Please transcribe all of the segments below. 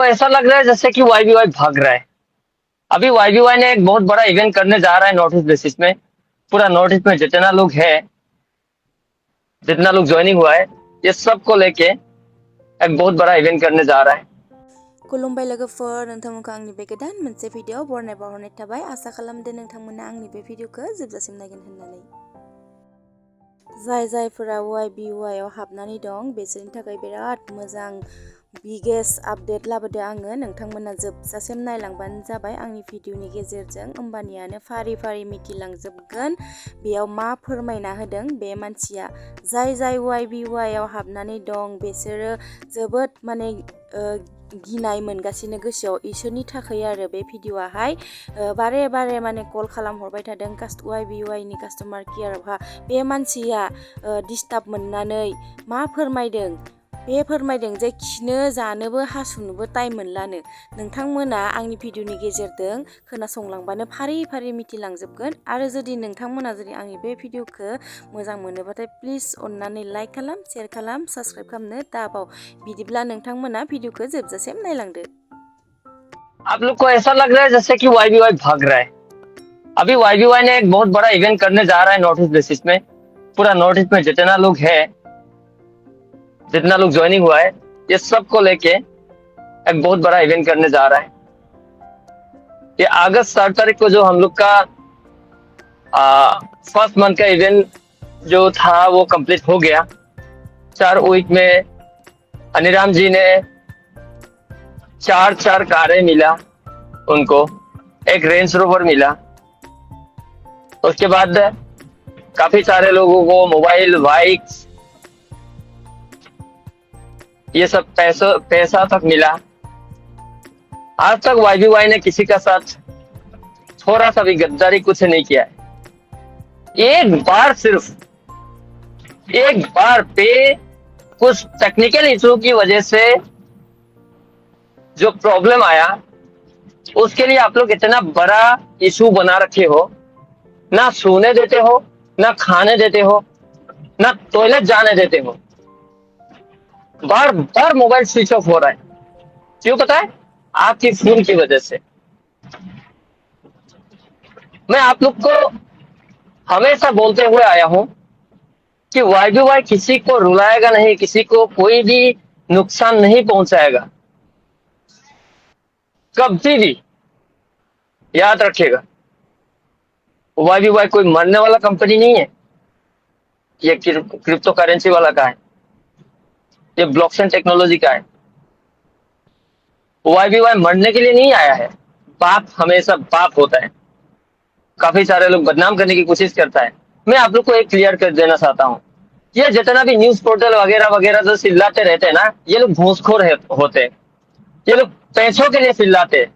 तो ऐसा लग रहा है जैसे कि वाईबीवाई भाग रहा है। अभी वाईबीवाई ने एक बहुत बड़ा इवेंट करने जा रहा है नॉर्थ ईस्ट बेसिस में। पूरा नॉर्थ ईस्ट में जितना लोग है, जितना लोग ज्वाइनिंग हुआ है, ये सबको लेके एक बहुत बड़ा इवेंट करने जा रहा है। खुलुमबाय लोगोफोर, नोंथांमोनखौ आंनि बे गोदान मोनसे भिडिअ बरनाय बावहरनाय थाबाय। आसा खालामदों नोंथांमोना आंनि बे भिडिअखौ जोबजासिम नायगोन होननानै। जायफोरा वाईबीवाई आव हाबनानै दं बिसोरनि थाखाय बिराद मोजां बिगेस्ट आपडेट लाबोदों आङो। नोंथांमोना जोबजासिम नायलांबानो जाबाय आंनि भिडिअनि गेजेरजों, होमबानियानो फारि फारि मिथिलांजोबगोन बेयाव मा फोरमायना होदों बे मानसिया। जाय वाईबीवाई आव हाबनानै दं बिसोरो जोबोद गिनाय मोनगासिनो गोसोआव, इसोरनि थाखाय आरो बे भिडिअआहाय बारे बारे कल खालामहरबाय थादों वाईबीवाई नि कास्टमार केयारावहा। बे मानसिया डिस्टार्ब मोननानै मा फोरमायदों, बे फोरमायदों जे खिनो जानोबो हासुनोबो टाइम मोनलानो। नोंथांमोना आंनि भिडिअनि गेजेरजों खोनासंलांबानो फारि फारि मिथिलांजोबगोन। आरो जुदि नोंथांमोना आंनि बे भिडिअखौ मोजां मोनोबाथाय प्लिज अननानै लाइक खालाम, शेयार खालाम, साबस्क्राइब खालामनो दाबाव। बिदिब्ला नोंथांमोना भिडिअखौ जोबजासिम नायलांदो। आप लोग को ऐसा लग रहा है जैसे कि वाईबीवाई भाग रहा है। अभी वाईबीवाई ने एक बहुत बड़ा इवेंट करने जा रहा है नॉर्थ ईस्ट बेसिस में। पूरा नॉर्थ ईस्ट में जितना लोग है, जितना लोग ज्वाइनिंग हुआ है, ये सबको लेके एक बहुत बड़ा इवेंट करने जा रहा है। ये अगस्त 7 तारीख को जो हम लोग का फर्स्ट मंथ का इवेंट जो था वो कंप्लीट हो गया। 4 वीक में अनिराम जी ने 4 कारें मिला उनको, एक रेंज रोवर मिला। उसके बाद काफी सारे लोगों को मोबाइल, बाइक्स, ये सब पैसा तक मिला। आज तक वाईबीवाई ने किसी का साथ थोड़ा सा भी गद्दारी कुछ नहीं किया है। एक बार पे कुछ टेक्निकल इशू की वजह से जो प्रॉब्लम आया, उसके लिए आप लोग इतना बड़ा इशू बना रखे हो। ना सोने देते हो, ना खाने देते हो, ना टॉयलेट जाने देते हो। बार बार मोबाइल स्विच ऑफ हो रहा है। क्यों पता है? आपकी फोन की वजह से। मैं आप लोग को हमेशा बोलते हुए आया हूं कि वाईबीवाई किसी को रुलाएगा नहीं, किसी को कोई भी नुकसान नहीं पहुंचाएगा, कभी भी। याद रखिएगा, वाईबीवाई कोई मरने वाला कंपनी नहीं है। ये क्रिप्टो करेंसी वाला का है, ये ब्लॉकचेन टेक्नोलॉजी का है। वाईबीवाई मरने के लिए नहीं आया है। बाप हमेशा बाप होता है। काफी सारे लोग बदनाम करने की कोशिश करता है। मैं आप लोग को एक क्लियर कर देना चाहता हूँ, ये जितना भी न्यूज पोर्टल वगैरह वगैरह जो चिल्लाते रहते हैं ना, ये लोग घूसखोर होते हैं। ये लोग पैसों के लिए चिल्लाते हैं।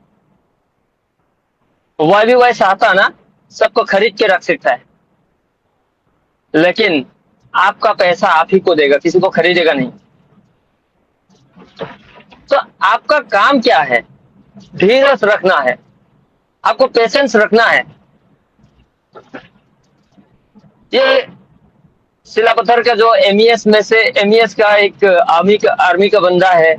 वाईबीवाई चाहता ना सबको खरीद के रख सकता है, लेकिन आपका पैसा आप ही को देगा, किसी को खरीदेगा नहीं। तो आपका काम क्या है? धीरज रखना है, आपको पेशेंस रखना है। ये सिलापत्थर का जो एमईएस में से एमईएस का एक आर्मी का बंदा है,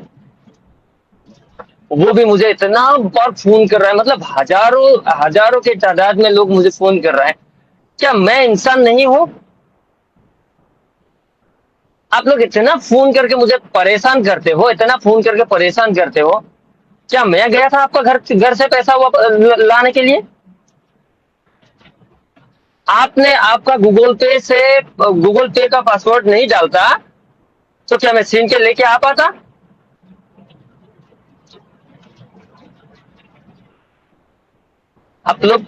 वो भी मुझे इतना बार फोन कर रहा है। मतलब हजारों हजारों के तादाद में लोग मुझे फोन कर रहे हैं। क्या मैं इंसान नहीं हूं? आप लोग इतना फोन करके मुझे परेशान करते हो, इतना फोन करके परेशान करते हो। क्या मैं गया था आपका घर से पैसा लाने के लिए? आपने आपका गूगल पे का पासवर्ड नहीं डालता तो क्या मैं छीन के लेके आ पाता? आप लोग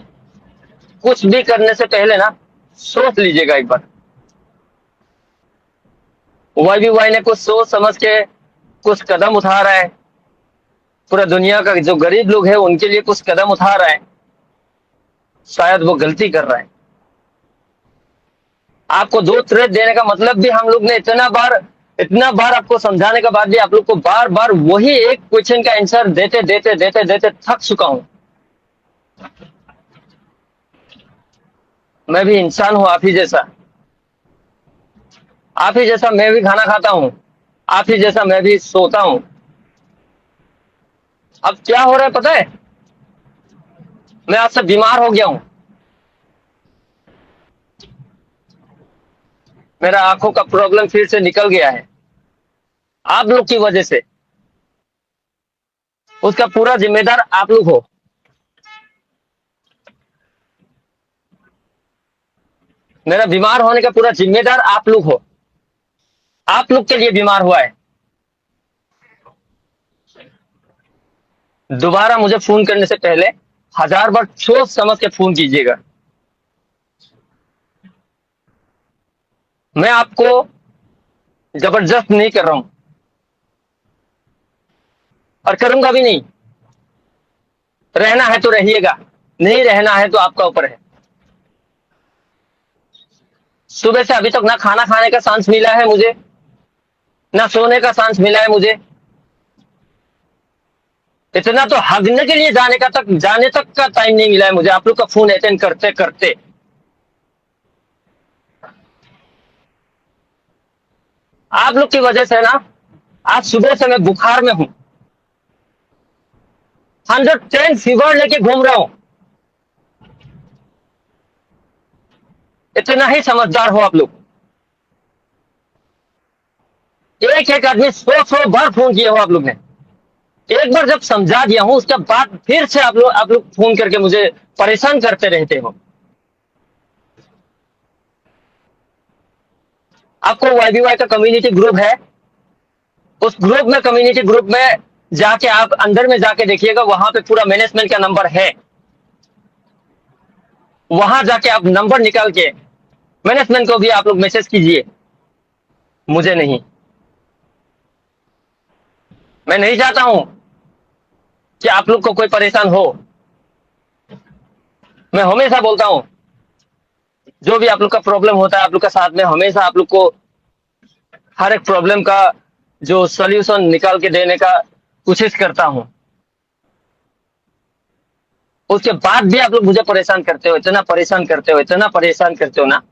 कुछ भी करने से पहले ना सोच लीजिएगा एक बार। वाईबीवाई ने कुछ सोच समझ के कुछ कदम उठा रहा है। पूरा दुनिया का जो गरीब लोग हैं उनके लिए कुछ कदम उठा रहा है। शायद वो गलती कर रहा है। आपको दो थ्रेड देने का मतलब भी हम लोग ने इतना बार आपको समझाने के बाद भी आप लोग को बार बार वही एक क्वेश्चन का आंसर देते देते देते देते थक चुका हूं। मैं भी इंसान हूं, आप ही जैसा मैं भी खाना खाता हूं, आप ही जैसा मैं भी सोता हूं। अब क्या हो रहा है पता है, मैं आपसे बीमार हो गया हूं। मेरा आंखों का प्रॉब्लम फिर से निकल गया है आप लोग की वजह से। उसका पूरा जिम्मेदार आप लोग हो। मेरा बीमार होने का पूरा जिम्मेदार आप लोग हो। आप लोग के लिए बीमार हुआ है। दोबारा मुझे फोन करने से पहले 1000 बार सोच समझ के फोन कीजिएगा। मैं आपको जबरदस्त नहीं कर रहा हूं और करूंगा भी नहीं। रहना है तो रहिएगा, नहीं रहना है तो आपका ऊपर है। सुबह से अभी तक ना खाना खाने का चांस मिला है मुझे, ना सोने का चांस मिला है मुझे। इतना तो हगने के लिए जाने तक का टाइम नहीं मिला है मुझे आप लोग का फोन अटेंड करते करते। आप लोग की वजह से ना आज सुबह से मैं बुखार में हूं। 110 फीवर लेके घूम रहा हूं। इतना ही समझदार हो आप लोग। एक एक आदमी 100 100 बार फोन किए हो आप लोग ने। एक बार जब समझा दिया हूं उसके बाद फिर से आप लोग फोन करके मुझे परेशान करते रहते हो। आपको वाईबीवाई का कम्युनिटी ग्रुप है, उस ग्रुप में कम्युनिटी ग्रुप में जाके आप अंदर में जाके देखिएगा, वहां पे पूरा मैनेजमेंट का नंबर है। वहां जाके आप नंबर निकाल के मैनेजमेंट को भी आप लोग मैसेज कीजिए, मुझे नहीं। मैं नहीं चाहता हूं कि आप लोग को कोई परेशान हो। मैं हमेशा बोलता हूं जो भी आप लोग का प्रॉब्लम होता है आप लोग का साथ में हमेशा आप लोग को हर एक प्रॉब्लम का जो सॉल्यूशन निकाल के देने का कोशिश करता हूं। उसके बाद भी आप लोग मुझे परेशान करते हो, इतना परेशान करते हो, इतना परेशान करते हो ना।